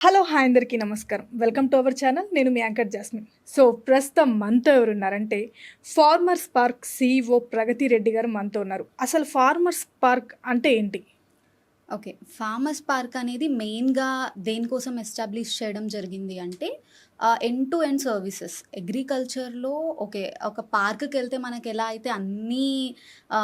Hello! Hi అందరికీ నమస్కారం. Welcome to our channel. నేను మీ యాంకర్ జాస్మిన్. సో, ప్రస్తుతం మనతో ఎవరున్నారంటే, ఫార్మర్స్ పార్క్ సీఈఓ ప్రగతి రెడ్డి గారు మనతో ఉన్నారు. అసలు ఫార్మర్స్ పార్క్ అంటే ఏంటి? ఓకే. ఫార్మర్స్ పార్క్ అనేది మెయిన్‌గా దేనికోసం ఎస్టాబ్లిష్ చేయడం జరిగింది అంటే ఎండ్ టు ఎండ్ సర్వీసెస్. అగ్రికల్చర్‌లో ఒక పార్క్‌కెళ్తే మనకెలా అయితే అన్నీ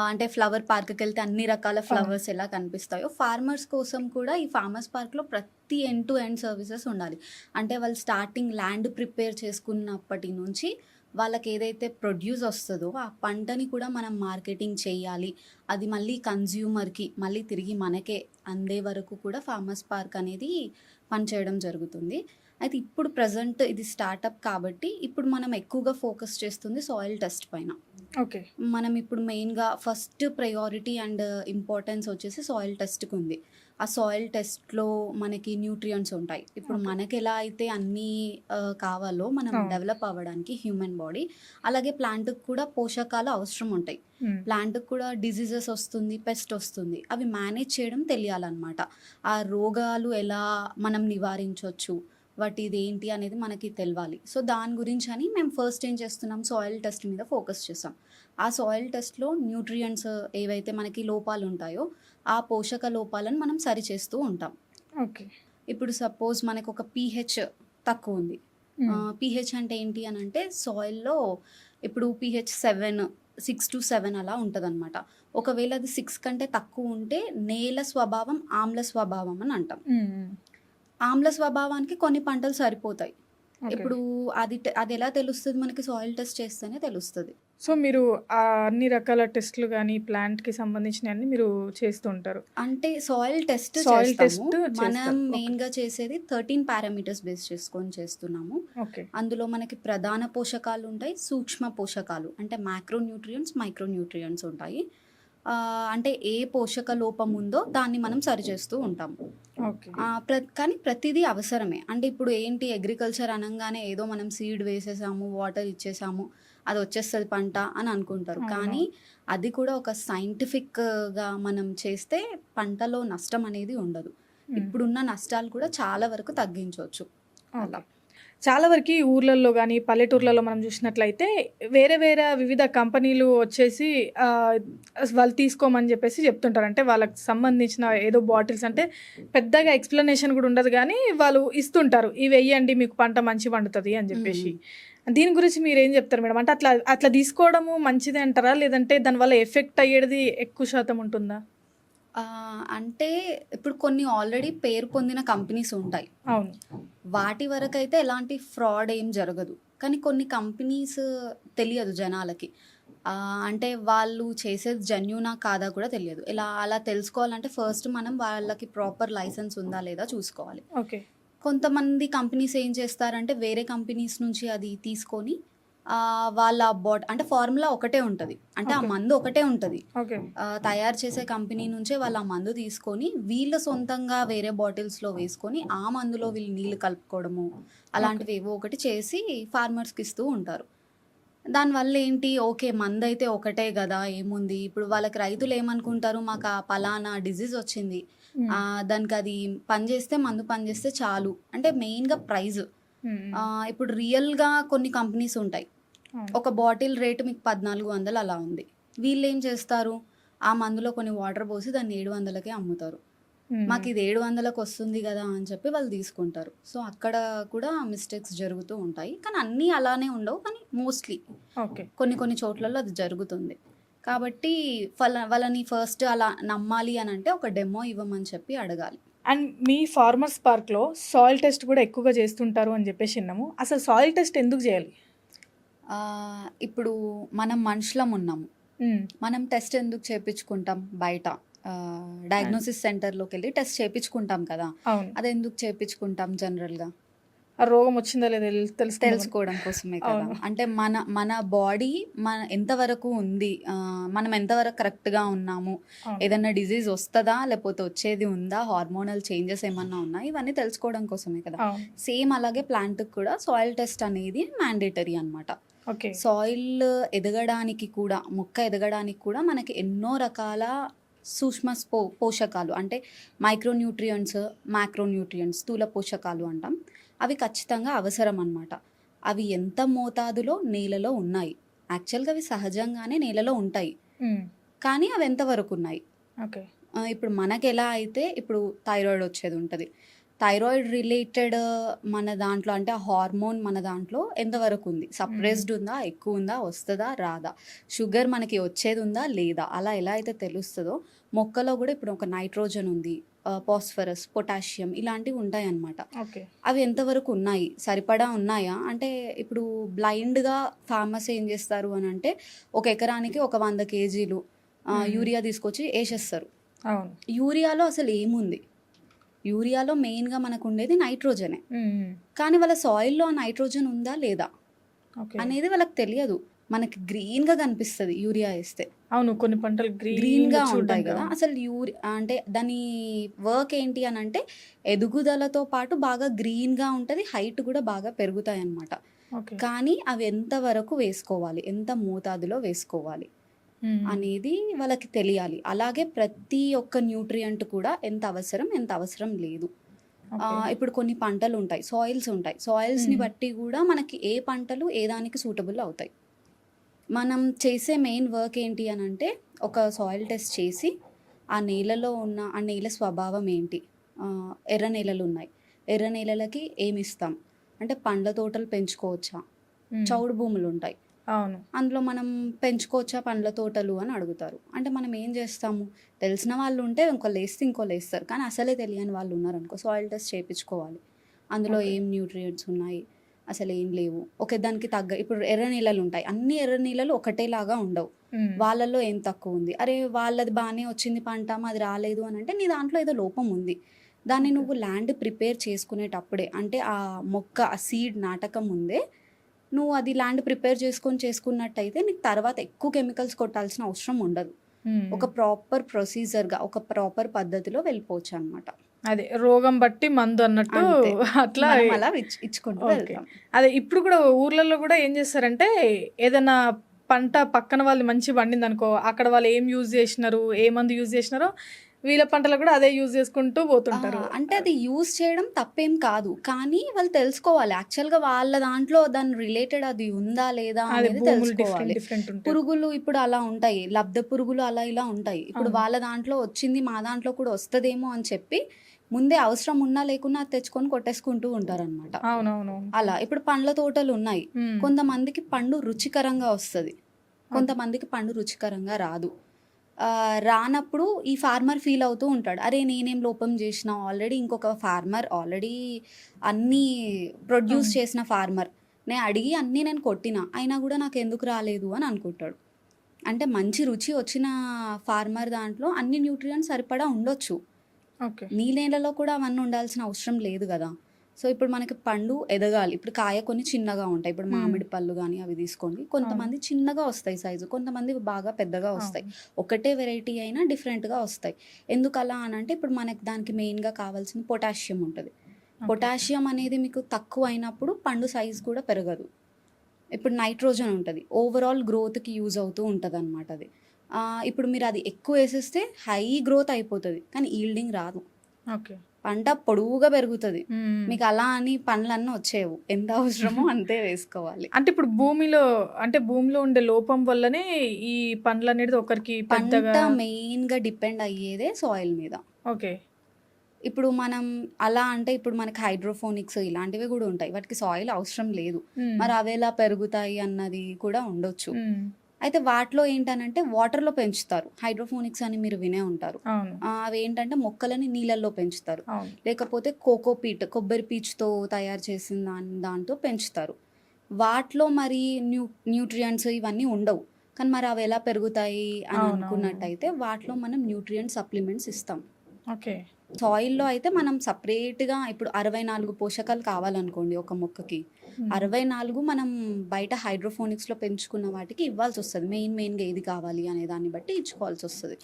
అంటే ఫ్లవర్ పార్క్‌కెళ్తే అన్ని రకాల అవును. ఫ్లవర్స్ ఎలా కనిపిస్తాయో, ఫార్మర్స్ కోసం కూడా ఈ ఫార్మర్స్ పార్క్‌లో ప్రతి ఎండ్ టు ఎండ్ సర్వీసెస్ ఉండాలి. అంటే వాళ్ళు స్టార్టింగ్ ల్యాండ్ ప్రిపేర్ చేసుకున్నప్పటి నుంచి వాళ్ళకేదైతే ప్రొడ్యూస్ వస్తదో, ఆ పంటని కూడా మనం మార్కెటింగ్ చేయాలి. అది మళ్ళీ కన్జ్యూమర్‌కి మళ్ళీ తిరిగి మనకే అందే వరకు కూడా ఫార్మర్స్ పార్క్ అనేది పనిచేయడం జరుగుతుంది. అయితే ఇప్పుడు ప్రెజెంట్ ఇది స్టార్టప్ కాబట్టి ఇప్పుడు మనం ఎక్కువగా ఫోకస్ చేస్తుంది సాయిల్ టెస్ట్ పైన. ఓకే. మనం ఇప్పుడు మెయిన్‌గా ఫస్ట్ ప్రయారిటీ అండ్ ఇంపార్టెన్స్ వచ్చేసి సాయిల్ టెస్ట్‌కుంది. ఆ సాయిల్ టెస్ట్‌లో మనకి న్యూట్రియంట్స్ ఉంటాయి. ఇప్పుడు ఓకే. మనకెలా అయితే అన్నీ కావాలో మనం అవును. డెవలప్ అవ్వడానికి హ్యూమన్ బాడీ, అలాగే ప్లాంట్‌కి కూడా పోషకాలు అవసరం ఉంటాయి. హ్మ్. ప్లాంట్‌కి కూడా డిసీజెస్ వస్తుంది, పెస్ట్ వస్తుంది. అవి మేనేజ్ చేయడం తెలియాలన్నమాట. ఆ రోగాలు ఎలా మనం నివారించొచ్చు, ఇదేంటి అనేది మనకి తెలవాలి. సో, దాని గురించని మేము ఫస్ట్ ఏం చేస్తున్నాం, సాయిల్ టెస్ట్ మీద ఫోకస్ చేసాం. ఆ సాయిల్ టెస్ట్‌లో న్యూట్రియంట్స్ ఏవైతే మనకి లోపాలుంటాయో, ఆ పోషక లోపాలను మనం సరిచేస్తూ ఉంటాం. ఓకే. ఇప్పుడు సపోజ్ మనకొక పీహెచ్ తక్కువుంది. హ్మ్. పీహెచ్ అంటే ఏంటి అనంటే సాయిల్‌లో ఇప్పుడు పీహెచ్ 6-7 అలా ఉంటదనమాట. ఒకవేళ అది 6 కంటే తక్కువుంటే నేల స్వభావం ఆమ్ల స్వభావం అని అంటాం. హ్మ్. హ్మ్. ఆమ్ల స్వభావానికి కొన్ని పంటలు సరిపోతాయి. ఓకే. ఇప్పుడు అదెలా తెలుస్తది మనకి సాయిల్ టెస్ట్ చేస్తేనే తెలుస్తది. సో, మీరు అన్ని రకాల టెస్ట్‌లు గాని, ప్లాంట్‌కి సంబంధించినయన్నీ మీరు చేస్తూ ఉంటారు. అంటే సాయిల్ టెస్ట్ సాయిల్ చేస్తాము. టెస్ట్ మనం చేస్తారు. ఓకే. మెయిన్‌గా చేసేది 13 పారామీటర్స్ బేస్ చేసుకొని చేస్తున్నాము. ఓకే. అందులో మనకి ప్రధాన పోషకాలుంటాయి, సూక్ష్మ పోషకాలు అంటే మాక్రో న్యూట్రియంట్స్, మైక్రో న్యూట్రియంట్స్ ఉంటాయి. అంటే ఏ పోషక లోపం ఉందో దాన్ని మనం సరిచేస్తూ ఉంటాము. ఓకే. కానీ ప్రతీదీ అవసరమే. అంటే ఇప్పుడు ఏంటి అగ్రికల్చర్ అనంగానే ఏదో మనం సీడ్ వేసేసాము, వాటర్ ఇచ్చేసాము, అదొచ్చేస్తది పంట అని అనుకుంటారు. అవునవును. కానీ అది కూడా ఒక సైంటిఫిక్‌గా మనం చేస్తే పంటలో నష్టం అనేది ఉండదు. హ్మ్. ఇప్పుడున్న నష్టాలు కూడా చాలా వరకు తగ్గించొచ్చు ఓకే. అలా. చాలా వరకి ఊర్లల్లో గాని, పల్లెటూర్లలో మనం జూసినట్లయితే వేరే వేరే వివిధ కంపెనీలు వచ్చేసి ఆహ్, వాళ్ళు తీసుకోమని జెప్పేసి జెప్తుంటారు. అంటే వాళ్ళకి సంబంధించిన ఏదో బాటిల్స్ అంటే పెద్దగా ఎక్స్‌ప్లనేషన్ గూడా ఉండదు గానీ, వాళ్ళు ఇస్తుంటారు. ఇవెయ్యండి మీకు పంట మంచిగా పండుతది అని హ్మ్. జెప్పేసి. హ్మ్. దీని గురించి మీరేం జెప్తారు మేడం? అంటే అట్లా అట్లా తీసుకోవడము మంచిదే అంటారా? లేదంటే దానివల్ల ఎఫెక్ట్ అయ్యేది ఎక్కువ శాతం ఉంటుందా? అంటే ఇప్పుడు కొన్ని ఆల్రెడీ పేరు పొందిన కంపెనీస్ ఉంటాయి. అవును. వాటి వరకైతే ఎలాంటి ఫ్రాడ్ ఏం జరగదు. కానీ కొన్ని కంపెనీస్ తెలియదు జనాలకి. అంటే వాళ్ళు చేసేది జెన్యూనా కాదా కూడా తెలియదు. అలా తెలుసుకోవాలంటే ఫస్ట్ మనం వాళ్ళకి ప్రాపర్ లైసెన్స్ ఉందా లేదా చూసుకోవాలి. ఓకే. కొంతమంది కంపెనీస్ ఏం చేస్తారంటే వేరే కంపెనీస్ నుంచి అది తీసుకొని వాళ్ళ అంటే ఫార్ములా ఒకటే ఉంటది. అంటే ఆ ఓకే. మందు ఒకటే ఉంటది. ఓకే. తయారు చేసే కంపెనీ నుంచే వాళ్ళు ఆ మందు తీసుకొని వీళ్ళు సొంతంగా వేరే బాటిల్స్‌లో వేసుకొని ఆ మందులో వీళ్ళు నీళ్లు కలుపుకోవడము, ఓకే. అలాంటివి ఏవో ఒకటి చేసి ఫార్మర్స్‌కి ఇస్తూ ఉంటారు. దానివల్ల ఏంటి ఓకే. మందైతే ఒకటే గదా! ఏముంది. ఇప్పుడు వాళ్ళకి రైతులు ఏమనుకుంటారు మాకు ఆ పలానా డిసీజ్ వచ్చింది. హ్మ్. దానికది పనిచేస్తే మందు పనిచేస్తే చాలు. అంటే మెయిన్‌గా ప్రైజ్. హ్మ్. హ్మ్. ఇప్పుడు రియల్‌గా కొన్ని కంపెనీస్ ఉంటాయి. అవును. ఒక బాటిల్ రేట్ మీకు 1400 అలా ఉంది. వీళ్ళేం చేస్తారు, ఆ మందులో కొన్ని వాటర్ పోసి దాన్ని 700కే అమ్ముతారు. హ్మ్. హ్మ్. మాకిది 700కి వస్తుంది గదా! అని చెప్పి వాళ్ళు తీసుకుంటారు. సో, అక్కడ కూడా మిస్టేక్స్ జరుగుతూ ఉంటాయి. కానీ అన్నీ అలానే ఉండవు. కానీ మోస్ట్‌లీ ఓకే. కొన్ని కొన్ని చోట్లలో అది జరుగుతుంది. కాబట్టి వాళ్ళని ఫస్ట్ అలా నమ్మాలి అనంటే ఒక డెమో ఇవ్వమని చెప్పి అడగాలి. అండ్ మీ ఫార్మర్స్ పార్క్‌లో సాయిల్ టెస్ట్ గూడా ఎక్కువగా చేస్తుంటారు అని జెప్పేసి ఇన్నాము. అసలు సాయిల్ టెస్ట్ ఎందుకు జేయాలి? ఇప్పుడు మనం మనుషులం ఉన్నాము. హ్మ్. మనం టెస్ట్ ఎందుకు చేపించుకుంటాం బయట? అండ్ డయాగ్నోసిస్ సెంటర్‌లోకెళ్ళి టెస్ట్ చేపించుకుంటాం కదా! అవును. అదెందుకు చేపించుకుంటాం జనరల్‌గా? ఆ రోగం వచ్చిందా లేదా తెలుసుకుందామని. తెలుసుకోవడం కోసమే కదా! అవును. అంటే మన బాడీ ఎంతవరకు ఉంది? మనం ఎంతవరకు కరెక్ట్‌గా ఉన్నాము? అవును. ఏదన్నా డిసీజ్ వస్తదా? లేపోతే వచ్చేది ఉందా? హార్మోనల్ చేంజెస్ ఏమన్నా ఉన్నాయా? ఇవన్నీ తెలుసుకోవడం కోసమే కదా! అవును. సేమ్ అలాగే ప్లాంట్‌కి కూడా సాయిల్ టెస్ట్ అనేది మ్యాండేటరీ అనమాట. ఓకే. సాయిల్ ఎదగడానికి కూడా, మొక్క ఎదగడానికి కూడా మనకి ఎన్నో రకాల సూక్ష్మ పోషకాలు అంటే మైక్రోన్యూట్రియంట్స్, మ్యాక్రోన్యూట్రియంట్స్, స్థూల పోషకాలు అంటాం. అవి ఖచ్చితంగా అవసరం అన్నమాట. అవి ఎంత మోతాదులో నేలలో ఉన్నాయి. యాక్చువల్గా అవి సహజంగానే నేలలో ఉంటాయి, కానీ అవి ఎంతవరకు ఉన్నాయి. ఓకే. ఇప్పుడు మనకి ఎలా అయితే ఇప్పుడు థైరాయిడ్ వచ్చేది ఉంటుంది. థైరాయిడ్ రిలేటెడ్ మన దాంట్లో అంటే ఆ హార్మోన్ మన దాంట్లో ఎంతవరకు ఉంది, సప్రెస్డ్ ఉందా, ఎక్కువ ఉందా, వస్తుందా, రాదా, షుగర్ మనకి వచ్చేది ఉందా లేదా, అలా ఎలా అయితే తెలుస్తుందో మొక్కలో కూడా ఇప్పుడు ఒక నైట్రోజన్ ఉంది, ఫాస్ఫరస్, పొటాషియం ఇలాంటివి ఉంటాయి అన్నమాట. ఓకే. అవి ఎంతవరకు ఉన్నాయి, సరిపడా ఉన్నాయా అంటే ఇప్పుడు బ్లైండ్గా ఫార్మర్స్ ఏం చేస్తారు అని అంటే ఒక ఎకరానికి ఒక 100 కేజీలు యూరియా తీసుకొచ్చి వేసేస్తారు. అవును. యూరియాలో అసలు ఏముంది, యూరియాలో మెయిన్గా మనకు ఉండేది నైట్రోజనే, కానీ వాళ్ళ సాయిల్లో ఆ నైట్రోజన్ ఉందా లేదా ఓకే. అనేది వాళ్ళకి తెలియదు. మనకి గ్రీన్గా కనిపిస్తుంది యూరియా వేస్తే, అవును, కొన్ని పంటలు గ్రీన్గా ఉంటాయి కదా. అసలు అంటే దాని వర్క్ ఏంటి అని అంటే ఎదుగుదలతో పాటు బాగా గ్రీన్గా ఉంటుంది, హైట్ కూడా బాగా పెరుగుతాయి అన్నమాట. ఓకే. కానీ అవి ఎంతవరకు వేసుకోవాలి, ఎంత మోతాదులో వేసుకోవాలి అనేది వాళ్ళకి తెలియాలి. అలాగే ప్రతి ఒక్క న్యూట్రియంట్ కూడా ఎంత అవసరం, ఎంత అవసరం లేదు. ఇప్పుడు కొన్ని పంటలు ఉంటాయి, సాయిల్స్ ఉంటాయి, సాయిల్స్ని బట్టి కూడా మనకి ఏ పంటలు ఏ దానికి సూటబుల్ అవుతాయి. మనం చేసే మెయిన్ వర్క్ ఏంటి అని అంటే ఒక సాయిల్ టెస్ట్ చేసి ఆ నేలలో ఉన్న ఆ నేల స్వభావం ఏంటి. ఎర్ర నేలలు ఉన్నాయి, ఎర్ర నేలలకి ఏమి ఇస్తాం అంటే పండ్ల తోటలు పెంచుకోవచ్చా, చౌడు భూములు ఉంటాయి, అవును, అందులో మనం పెంచుకోవచ్చా పండ్ల తోటలు అని అడుగుతారు. అంటే మనం ఏం చేస్తాము, తెలిసిన వాళ్ళు ఉంటే ఇంకోళ్ళు వేస్తే ఇంకోళ్ళు వేస్తారు, కానీ అసలే తెలియని వాళ్ళు ఉన్నారనుకో సాయిల్ టెస్ట్ చేయించుకోవాలి. అందులో ఏం న్యూట్రియంట్స్ ఉన్నాయి, అసలు ఏం లేవు, ఒకే దానికి తగ్గ. ఇప్పుడు ఎర్ర నీళ్ళలు ఉంటాయి, అన్ని ఎర్ర నీళ్ళలు ఒకటేలాగా ఉండవు, వాళ్ళల్లో ఏం తక్కువ ఉంది, అరే వాళ్ళది బాగానే వచ్చింది పంట అది రాలేదు అని అంటే నీ దాంట్లో ఏదో లోపం ఉంది. దాన్ని నువ్వు ల్యాండ్ ప్రిపేర్ చేసుకునేటప్పుడే అంటే ఆ మొక్క ఆ సీడ్ నాటకం ముందే నువ్వు అది ల్యాండ్ ప్రిపేర్ చేసుకున్నట్టయితే నీకు తర్వాత ఎక్కువ కెమికల్స్ కొట్టాల్సిన అవసరం ఉండదు. ఒక ప్రాపర్ ప్రొసీజర్గా ఒక ప్రాపర్ పద్ధతిలో వెళ్ళిపోవచ్చు అనమాట. అదే రోగం బట్టి మందు అన్నట్టు అట్లా అలా ఇచ్చుకుంటూ వెళ్తాం. అదే ఇప్పుడు కూడా ఊర్లలో కూడా ఏం చేస్తారంటే ఏదైనా పంట పక్కన వాళ్ళు మంచి పండింది అనుకో, అక్కడ వాళ్ళు ఏం యూజ్ చేసినారు, ఏ మందు యూజ్ చేసినారో వీళ్ళ పంటలు కూడా అదే యూజ్ చేసుకుంటూ పోతుంటారు. అంటే అది యూజ్ చేయడం తప్పేం కాదు, కానీ వాళ్ళు తెలుసుకోవాలి యాక్చువల్గా వాళ్ళ దాంట్లో దాని రిలేటెడ్ అది ఉందా లేదా అనేది తెలుసుకోవాలి. పురుగులు ఇప్పుడు అలా ఉంటాయి, లబ్ధ పురుగులు అలా ఇలా ఉంటాయి. ఇప్పుడు వాళ్ళ దాంట్లో వచ్చింది మా దాంట్లో కూడా వస్తుందేమో అని చెప్పి ముందే అవసరం ఉన్నా లేకున్నా తెచ్చుకొని కొట్టేసుకుంటూ ఉంటారనమాట. అవునవును. అలా ఇప్పుడు పండ్ల తోటలు ఉన్నాయి, కొంతమందికి పండు రుచికరంగా వస్తుంది, కొంతమందికి పండు రుచికరంగా రాదు. రానప్పుడు ఈ ఫార్మర్ ఫీల్ అవుతూ ఉంటాడు, అరే నేనేం లోపం చేసిన, ఆల్రెడీ ఇంకొక ఫార్మర్ ఆల్రెడీ అన్నీ ప్రొడ్యూస్ చేసిన ఫార్మర్ నేను అడిగి అన్నీ నేను కొట్టిన అయినా కూడా నాకు ఎందుకు రాలేదు అని అనుకుంటాడు. అంటే మంచి రుచి వచ్చిన ఫార్మర్ దాంట్లో అన్ని న్యూట్రియంట్స్ సరిపడా ఉండొచ్చు, నీ నేలలో కూడా అవన్నీ ఉండాల్సిన అవసరం లేదు కదా. సో ఇప్పుడు మనకి పండు ఎదగాలి, ఇప్పుడు కాయ కొన్ని చిన్నగా ఉంటాయి, ఇప్పుడు మామిడి పళ్ళు కానీ అవి తీసుకోండి, కొంతమంది చిన్నగా వస్తాయి సైజు, కొంతమంది బాగా పెద్దగా వస్తాయి, ఒకటే వెరైటీ అయినా డిఫరెంట్గా వస్తాయి. ఎందుకు అలా అని అంటే ఇప్పుడు మనకి దానికి మెయిన్గా కావాల్సిన పొటాషియం ఉంటుంది. పొటాషియం అనేది మీకు తక్కువ అయినప్పుడు పండు సైజు కూడా పెరగదు. ఇప్పుడు నైట్రోజన్ ఉంటుంది, ఓవరాల్ గ్రోత్కి యూజ్ అవుతూ ఉంటుంది అనమాట అది. ఇప్పుడు మీరు అది ఎక్కువ వేసేస్తే హై గ్రోత్ అయిపోతుంది కానీ ఈల్డింగ్ రాదు, పంట పొడవుగా పెరుగుతుంది. మీకు అలా అని పండ్లన్నీ వచ్చేవు, ఎంత అవసరమో అంతే వేసుకోవాలి. అంటే ఇప్పుడు భూమిలో ఉండే లోపం వల్లనే ఈ పండ్లు అనేది ఒకరికి పంట మెయిన్గా డిపెండ్ అయ్యేదే సాయిల్ మీద. ఓకే. ఇప్పుడు మనం అలా అంటే ఇప్పుడు మనకి హైడ్రోఫోనిక్స్ ఇలాంటివి కూడా ఉంటాయి, వాటికి సాయిల్ అవసరం లేదు, మరి అవి ఎలా పెరుగుతాయి అన్నది కూడా ఉండొచ్చు. అయితే వాటిలో ఏంటనంటే వాటర్లో పెంచుతారు, హైడ్రోఫోనిక్స్ అని మీరు వినే ఉంటారు. అవి ఏంటంటే మొక్కలని నీళ్ళల్లో పెంచుతారు, లేకపోతే కోకోపీట్ కొబ్బరి పీచుతో తయారు చేసిన దాంతో పెంచుతారు. వాటిలో మరి న్యూట్రియంట్స్ ఇవన్నీ ఉండవు, కానీ మరి అవి ఎలా పెరుగుతాయి అని అనుకున్నట్టయితే వాటిలో మనం న్యూట్రియంట్ సప్లిమెంట్స్ ఇస్తాం. సాయిల్లో అయితే మనం సపరేట్గా ఇప్పుడు 64 పోషకాలు కావాలనుకోండి ఒక మొక్కకి, 64 మనం బయట హైడ్రోఫోనిక్స్లో పెంచుకున్న వాటికి ఇవ్వాల్సి వస్తుంది, మెయిన్గా ఏది కావాలి అనే దాన్ని బట్టి ఇచ్చుకోవాల్సి వస్తుంది.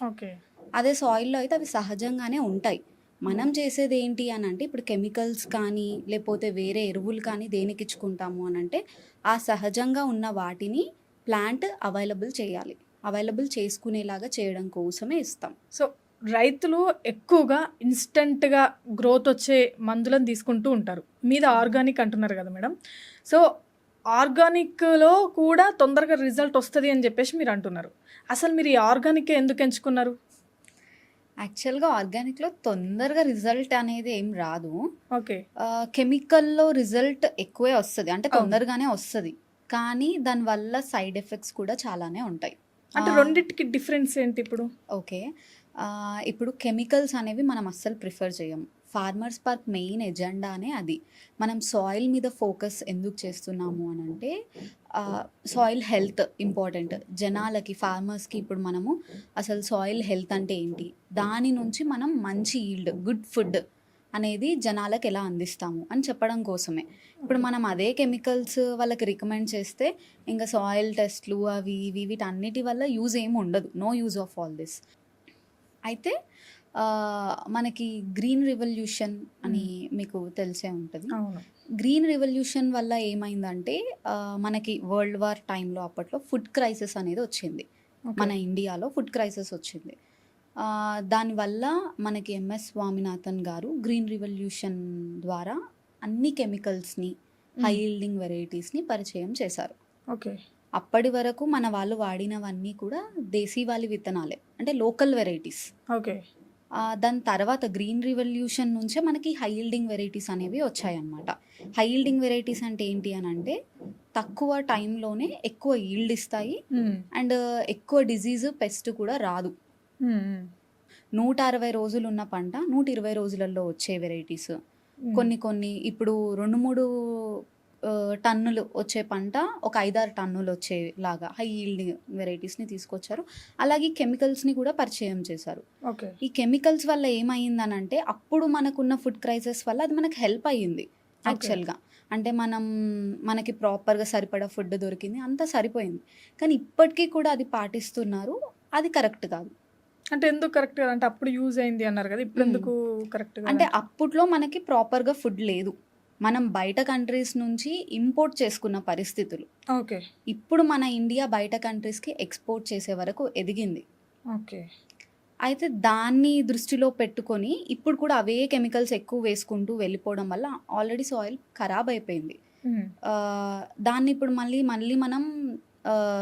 అదే సాయిల్లో అయితే అవి సహజంగానే ఉంటాయి. మనం చేసేది ఏంటి అని అంటే ఇప్పుడు కెమికల్స్ కానీ లేకపోతే వేరే ఎరువులు కానీ దేనికి ఇచ్చుకుంటాము అని అంటే ఆ సహజంగా ఉన్న వాటిని ప్లాంట్ అవైలబుల్ చేయాలి. అవైలబుల్ చేసుకునేలాగా చేయడం కోసమే ఇస్తాం. సో రైతులు ఎక్కువగా ఇన్స్టెంట్‌గా గ్రోత్ వచ్చే మందులను తీసుకుంటూ ఉంటారు. మీద ఆర్గానిక్ అంటున్నారు కదా మేడం. సో ఆర్గానిక్‌లో కూడా తొందరగా రిజల్ట్ వస్తది అని చెప్పేసి మీరు అంటున్నారు. అసలు మీరు ఈ ఆర్గానికే ఎందుకు ఎంచుకున్నారు? యాక్చువల్‌గా ఆర్గానిక్‌లో తొందరగా రిజల్ట్ అనేది ఏం రాదు. ఓకే. కెమికల్‌లో రిజల్ట్ ఎక్కువే వస్తది. అంటే అవును. తొందరగానే వస్తది. కానీ దానివల్ల సైడ్ ఎఫెక్ట్స్ కూడా చాలానే ఉంటాయి. అంటే ఆహ్, రెండిటికి డిఫరెన్స్ ఏంటి ఇప్పుడు? ఓకే. ఇప్పుడు కెమికల్స్ అనేవి మనం అస్సలు ప్రిఫర్ చేయము. ఫార్మర్స్ పార్క్ మెయిన్ ఎజెండానే అది. మనం సాయిల్ మీద ఫోకస్ ఎందుకు చేస్తున్నాము అనంటే సాయిల్ హెల్త్ ఇంపార్టెంట్. జనాలకి, ఫార్మర్స్‌కి ఇప్పుడు మనము అసలు సాయిల్ హెల్త్ అంటే ఏంటి? దాని నుంచి మనం మంచి ఈల్డ్, గుడ్ ఫుడ్ అనేది జనాలకు ఎలా అందిస్తాము అని చెప్పడం కోసమే. ఇప్పుడు మనం అదే కెమికల్స్ వాళ్ళకి రికమెండ్ చేస్తే ఇంకా సాయిల్ టెస్ట్‌లు అవి ఇవి వీటన్నిటి వల్ల యూజ్ ఏమి ఉండదు. No use of all this. అయితే మనకి గ్రీన్ రివల్యూషన్ అని మీకు తెలిసే ఉంటది. అవును. గ్రీన్ రివల్యూషన్ వల్ల ఏమైందంటే మనకి వరల్డ్ వార్ టైంలో అప్పట్లో ఫుడ్ క్రైసిస్ అనేది వచ్చింది. మన ఓకే. ఇండియాలో ఫుడ్ క్రైసిస్ వచ్చింది. దానివల్ల మనకి ఎంఎస్ స్వామినాథన్ గారు గ్రీన్ రివల్యూషన్ ద్వారా అన్ని కెమికల్స్‌ని, హై యీల్డింగ్ వెరైటీస్‌ని పరిచయం చేశారు. ఓకే. అప్పటి వరకు మన వాళ్ళు వాడినవన్నీ కూడా దేశీవాలి విత్తనాలే. అంటే లోకల్ వెరైటీస్. ఓకే. దాని తర్వాత గ్రీన్ రివల్యూషన్ నుంచే మనకి హై యీల్డింగ్ వెరైటీస్ అనేవి వచ్చాయన్నమాట. హై యీల్డింగ్ వెరైటీస్ అంటే ఏంటి అనంటే తక్కువ టైంలోనే ఎక్కువ ఈల్డ్ ఇస్తాయి. హ్మ్. అండ్ ఎక్కువ డిసీజ్, పెస్ట్ కూడా రాదు. హ్మ్. హ్మ్. 160 రోజులున్న పంట 120 రోజులలో వచ్చే వెరైటీస్. హ్మ్. కొన్ని ఇప్పుడు 2, 3 టన్నులు వచ్చే పంట ఒక 5, 6 టన్నులు వచ్చేలాగా హై యీల్డింగ్ వెరైటీస్‌ని తీసుకొచ్చారు. అలాగే కెమికల్స్‌ని కూడా పరిచయం చేశారు. ఓకే. ఈ కెమికల్స్ వల్ల ఏమైందనంటే అప్పుడు మనకున్న ఫుడ్ క్రైసిస్ వల్ల అది మనకు హెల్ప్ అయ్యింది యాక్చువల్‌గా. అంటే మనకి ప్రాపర్‌గా సరిపడా ఫుడ్ దొరికింది. అంతా సరిపోయింది. కానీ ఇప్పటికీ కూడా అది పాటిస్తున్నారు. అది కరెక్ట్ కాదు. అంటే ఎందుకు కరెక్ట్ కాదు? అంటే అప్పుడు యూజ్ అయింది అన్నారు కదా! ఇప్పుడెందుకు కరెక్ట్ అంటే కాదంటారు? అప్పట్లో మనకి ప్రాపర్‌గా ఫుడ్ లేదు. మనం బయట కంట్రీస్ నుంచి ఇంపోర్ట్ చేసుకున్న పరిస్థితులు. ఓకే. ఇప్పుడు మన ఇండియా బయట కంట్రీస్‌కి ఎక్స్‌పోర్ట్ చేసే వరకు ఎదిగింది. ఓకే. అయితే దాన్ని దృష్టిలో పెట్టుకొని ఇప్పుడు కూడా అవే కెమికల్స్ ఎక్కువ వేసుకుంటూ వెళ్ళిపోవడం వల్ల ఆల్రెడీ సాయిల్ ఖరాబ్ అయిపోయింది. హ్మ్. దాన్ని ఇప్పుడు మళ్ళీ మనం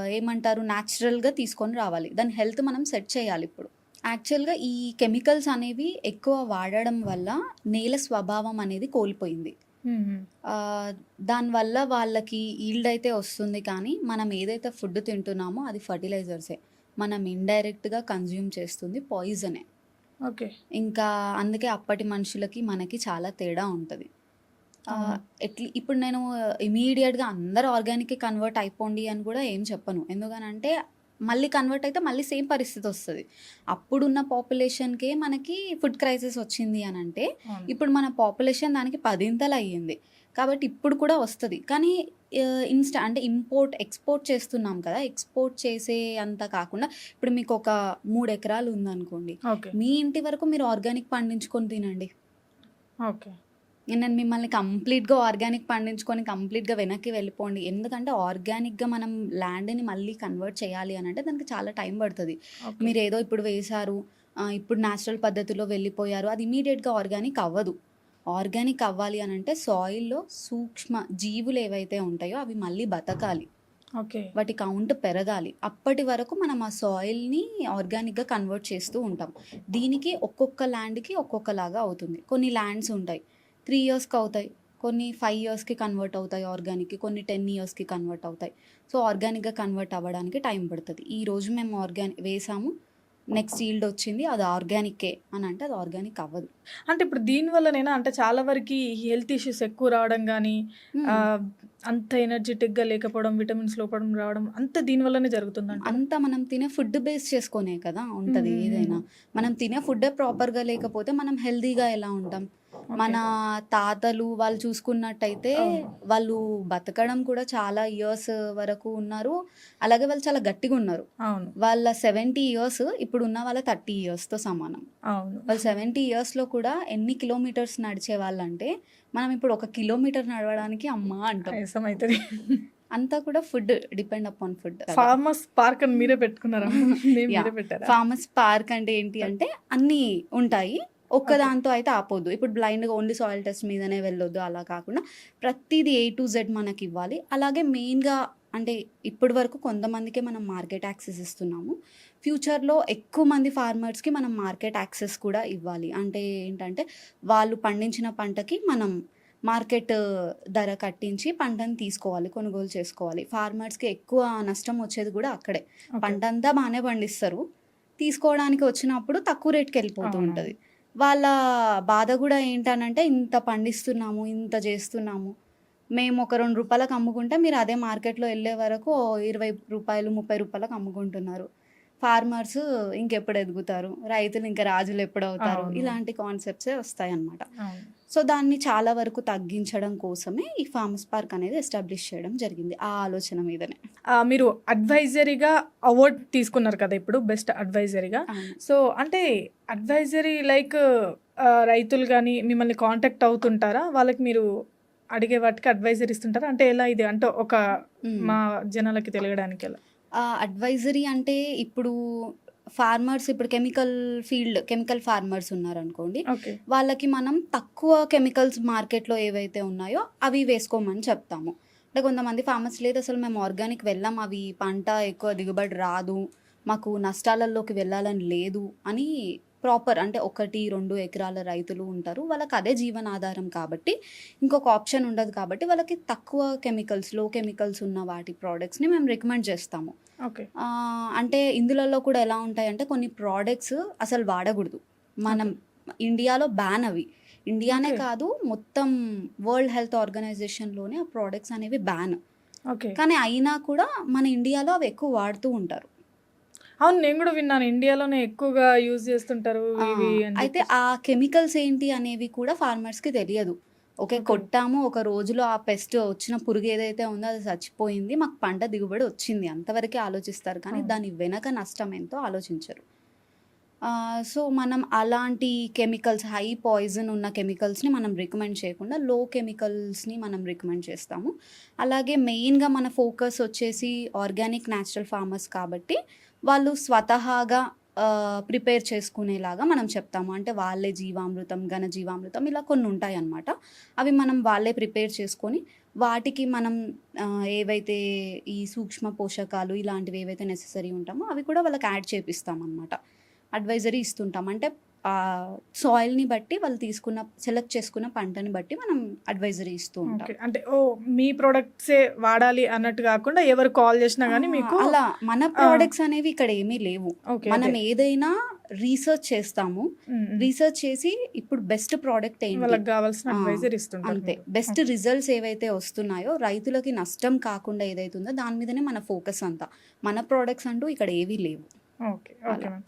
ఏమంటారు న్యాచురల్‌గా తీసుకొని రావాలి. దాని హెల్త్ మనం సెట్ చేయాలి ఇప్పుడు. యాక్చువల్‌గా ఈ కెమికల్స్ అనేవి ఎక్కువ వాడడం వల్ల నేల స్వభావం అనేది కోల్పోయింది. హ్మ్. హ్మ్. దానివల్ల వాళ్ళకి ఈల్డ్ అయితే వస్తుంది కానీ మనం ఏదైతే ఫుడ్ తింటున్నామో అది ఫర్టిలైజర్సే. మనం ఇండైరెక్ట్‌గా కన్జ్యూమ్ చేస్తుంది పాయిజనే. ఓకే. ఇంకా అందుకే అప్పటి మనుషులకి, మనకి చాలా తేడా ఉంటది. అవును. ఇప్పుడు నేను ఇమ్మీడియేట్‌గా అందరూ ఆర్గానిక్‌కి కన్వర్ట్ అయిపోండి అని కూడా ఏం చెప్పను. ఎందుకనంటే మళ్ళీ కన్వర్ట్ అయితే మళ్ళీ సేమ్ పరిస్థితి వస్తది. అప్పుడున్న పాపులేషన్‌కే మనకి ఫుడ్ క్రైసిస్ వచ్చింది అనంటే, అవును. ఇప్పుడు మన పాపులేషన్ దానికి పదింతలయ్యింది. కాబట్టి ఇప్పుడు కూడా వస్తది. కానీ అంటే ఎక్స్‌పోర్ట్ చేస్తున్నాం కదా! ఎక్స్‌పోర్ట్ చేసే అంత కాకుండా ఇప్పుడు మీకొక 3 ఎకరాలు ఉందనుకోండి. ఓకే. మీ ఇంటి వరకు మీరు ఆర్గానిక్ పండించుకొని తినండి. ఓకే. నేను మిమ్మల్ని కంప్లీట్‌గా ఆర్గానిక్ పండించుకొని కంప్లీట్‌గా వెనక్కి వెళ్ళిపోండి. ఎందుకంటే ఆర్గానిక్‌గా మనం ల్యాండ్‌ని మళ్ళీ కన్వర్ట్ చేయాలి అనంటే దానికి చాలా టైం పడతది. ఓకే. మీరేదో ఇప్పుడు వేశారు, ఇప్పుడు న్యాచురల్ పద్ధతిలో వెళ్ళిపోయారు. అది ఇమ్మీడియేట్‌గా ఆర్గానిక్ అవ్వదు. ఆర్గానిక్ అవ్వాలి అనంటే సాయిల్‌లో సూక్ష్మ జీవులు ఏవైతే ఉంటాయో అవి మళ్ళీ బతకాలి. ఓకే. వాటి కౌంట్ పెరగాలి. అప్పటి వరకు మనం ఆ సాయిల్‌ని ఆర్గానిక్‌గా కన్వర్ట్ చేస్తూ ఉంటాం. దీనికి ఒక్కొక్క ల్యాండ్‌కి ఒక్కొక్కలాగా అవుతుంది. కొన్ని ల్యాండ్స్ ఉంటాయి. 3 ఇయర్స్‌కి అవుతాయి. కొన్ని 5 ఇయర్స్‌కి కన్వర్ట్ అవుతాయి ఆర్గానిక్‌కి. కొన్ని 10 ఇయర్స్‌కి కన్వర్ట్ అవుతాయి. సో, ఆర్గానిక్‌గా కన్వర్ట్ అవ్వడానికి టైం పడతది. ఈరోజు మేము వేసాము. నెక్స్ట్ ఈల్డ్ వచ్చింది. అది ఆర్గానిక్కే అనంటే అది ఆర్గానిక్ అవ్వదు. అంటే ఇప్పుడు దీనివల్లనేనా అంటే చాలా వరకి హెల్త్ ఇష్యూస్ ఎక్కువ రావడం గానీ, హ్మ్. ఆహ్, అంత ఎనర్జిటిక్‌గా లేకపోవడం, విటమిన్స్ లోపడం రావడం అంతా దీని వల్లనే జరుగుతుందంటారా? అంతా మనం తినే ఫుడ్ బేస్ చేసుకొనే కదా హ్మ్. ఉంటది హ్మ్. ఏదైనా. హ్మ్. మనం తినే ఫుడ్డే ప్రాపర్‌గా లేకపోతే మనం హెల్తీగా ఎలా ఉంటాం? ఓకే. మన తాతలు వాళ్ళు చూసుకున్నట్టయితే అవును. వాళ్ళు బతకడం కూడా చాలా ఇయర్స్ వరకు ఉన్నారు. అలాగే వాళ్ళు చాలా గట్టిగున్నారు. అవును. వాళ్ళ 70 ఇయర్స్ ఇప్పుడున్న వాళ్ళ 30 ఇయర్స్‌తో సమానం. అవును. వాళ్ళు 70 ఇయర్స్‌లో కూడా ఎన్ని కిలోమీటర్స్ నడిచేవాళ్ళంటే, మనం ఇప్పుడు ఒక కిలోమీటర్ నడవడానికి అమ్మా అంటాం. ఆయాసం అయితది. అంతా కూడా food depend upon food. Farmers park అని మీరే పెట్టుకున్నారా? నేమ్ మీరే పెట్టారా? ఫార్మర్స్ పార్క్ అంటే ఏంటి అంటే అన్నీ ఉంటాయి. ఒక్కదాంతో అయితే ఆపోద్దు. ఇప్పుడు బ్లైండ్‌గా ఓన్లీ సాయిల్ టెస్ట్ మీదనే వెళ్ళొద్దు అలా కాకుండా ప్రతీది A to Z మనకి ఇవ్వాలి. అలాగే మెయిన్‌గా అంటే ఇప్పటి వరకు కొంతమందికే మనం మార్కెట్ యాక్సెస్ ఇస్తున్నాము. ఫ్యూచర్‌లో ఎక్కువ మంది ఫార్మర్స్‌కి మనం మార్కెట్ యాక్సెస్ కూడా ఇవ్వాలి. అంటే ఏంటంటే వాళ్ళు పండించిన పంటకి మనం మార్కెట్ ధర కట్టించి పంటను తీసుకోవాలి, కొనుగోలు చేసుకోవాలి. ఫార్మర్స్‌కి ఎక్కువ నష్టం వచ్చేది కూడా అక్కడే. ఓకే. పంటంతా బానే పండిస్తారు. తీసుకోవడానికి వచ్చినప్పుడు తక్కువ రేట్‌కి వెళ్ళిపోతూ అవునవును. ఉంటది. వాళ్ళ బాధ కూడా ఏంటనంటే ఇంత పండిస్తున్నాము, ఇంత చేస్తున్నాము. మేము ఒక రూ. 2 అమ్ముకుంటే మీరు అదే మార్కెట్‌లో ఎళ్ళే వరకు రూ. 20, రూ. 30 అమ్ముకుంటున్నారు. ఫార్మర్స్ ఇంకెప్పుడు ఎదుగుతారు? రైతులు ఇంకా రాజులు ఎప్పుడవుతారు? అవును. ఇలాంటి కాన్సెప్ట్సే వస్తాయన్నమాట. అవును. సో, దాన్ని చాలా వరకు తగ్గించడం కోసమే ఈ ఫార్మర్స్ పార్క్ అనేది ఎస్టాబ్లిష్ చేయడం జరిగింది. ఆ ఆలోచన మీదనే. మీరు అడ్వైజరీగా అవార్డ్ తీసుకున్నారు కదా ఇప్పుడు బెస్ట్ అడ్వైజరీగా. అవును. సో, అంటే అడ్వైజరీ లైక్ రైతులు గానీ మిమ్మల్ని కాంటాక్ట్ అవుతుంటారా? వాళ్ళకి మీరు అడిగే వాటికి అడ్వైజరీ ఇస్తుంటారా? అంటే ఎలా ఇది? అంటే ఒక హ్మ్. మా జనాలకి తెలియడానికి ఎలా? అడ్వైజరీ అంటే ఇప్పుడు ఫార్మర్స్ ఇప్పుడు కెమికల్ ఫార్మర్స్ ఉన్నారనుకోండి. ఓకే. వాళ్ళకి మనం తక్కువ కెమికల్స్ మార్కెట్‌లో ఏవైతే ఉన్నాయో అవి వేసుకోమని చెప్తాము. అంటే కొంతమంది ఫార్మర్స్ లేదు అసలు మేము ఆర్గానిక్ వెళ్ళం. అవి పంట ఎక్కువ దిగుబడి రాదు. మాకు నష్టాలలోకి వెళ్ళాలని లేదు అని ప్రాపర్ అంటే 1, 2 ఎకరాల రైతులు ఉంటారు. వాళ్ళకి అదే జీవనాధారం కాబట్టి ఇంకొక ఆప్షన్ ఉండదు కాబట్టి వాళ్ళకి తక్కువ లో కెమికల్స్ ఉన్న వాటి ప్రొడక్ట్స్‌ని మేము రికమెండ్ చేస్తాము. ఓకే. అంటే ఇందులలో కూడా ఎలా ఉంటాయంటే కొన్ని ప్రోడక్ట్స్ అసలు వాడకూడదు. మనం ఇండియాలో బ్యాన్ అవి. ఇండియానే ఓకే. కాదు మొత్తం వరల్డ్ హెల్త్ ఆర్గనైజేషన్‌లోనే ఆ ప్రొడక్ట్స్ అనేవి బ్యాన్. ఓకే. కానీ అయినా కూడా మన ఇండియాలో అవి ఎక్కువ వాడుతూ ఉంటారు. అవును. నేను గూడా విన్నాను. ఇండియాలోనే ఎక్కువగా యూజ్ చేస్తుంటారు ఆ! ఇవి అని అయితే చెప్పేసి. ఆ కెమికల్స్ ఏంటి అనేవి కూడా ఫార్మర్స్‌కి తెలియదు. ఓకే. ఓకే. కొట్టాము ఒక రోజులో ఆ పెస్ట్ వచ్చిన పురుగు ఏదైతే ఉందో అది చచ్చిపోయింది. మాకు పంట దిగుబడి వచ్చింది. అంతవరకే ఆలోచిస్తారు కానీ అవును. దాని వెనక నష్టం ఎంతో ఆలోచించరు. సో, మనం అలాంటి కెమికల్స్ హై పాయిజన్ ఉన్న కెమికల్స్‌ని మనం రికమెండ్ చేయకుండా లో కెమికల్స్‌ని మనం రికమెండ్ చేస్తాము. అలాగే మెయిన్‌గా మన ఫోకస్ వచ్చేసి ఆర్గానిక్ న్యాచురల్ ఫార్మర్స్ కాబట్టి వాళ్ళు స్వతహాగా ప్రిపేర్ చేసుకునేలాగా మనం చెప్తాము. అంటే వాళ్ళే జీవామృతం, ఘనజీవామృతం ఇలా కొన్ని ఉంటాయన్నమాట. అవి మనం వాళ్ళే ప్రిపేర్ చేసుకొని వాటికి మనం ఏవైతే ఈ సూక్ష్మ పోషకాలు ఇలాంటివి ఏవైతే నెసెసరీ ఉంటామో అవి కూడా వాళ్ళకి యాడ్ చేపిస్తామన్నమాట. అడ్వైజరీ ఇస్తుంటాం. అంటే సాయిల్‌ని బట్టి వాళ్ళు సెలెక్ట్ చేసుకున్న పంటని బట్టి మనం అడ్వైజరీ ఇస్తూ ఉంటాం. ఓకే. అంటే మీ ప్రొడక్ట్సే వాడాలి అన్నట్టు గాకుండా ఎవరు కాల్ చేసినా గానీ మీకు అలా మన ప్రొడక్ట్స్ అనేవి ఇక్కడ ఏమీ లేవు. ఓకే. మనం అదే. ఏదైనా రీసెర్చ్ చేస్తాము. హ్మ్. హ్మ్. రీసెర్చ్ చేసి ఇప్పుడు బెస్ట్ ప్రొడక్ట్ ఏంటి? వాళ్ళకి గావాల్సిన ఆ! అడ్వైజర్ ఇస్తుంటారు అంతే. మీరు. బెస్ట్ రిజల్ట్స్ ఏవైతే వస్తున్నాయో రైతులకి నష్టం కాకుండా ఏదైతే ఉందో దాని మీదనే మన ఫోకస్ అంతా. మన ప్రొడక్ట్స్ అంటూ ఇక్కడ ఏవీ లేవు. ఓకే. ఓకే అలా. మ్యామ్.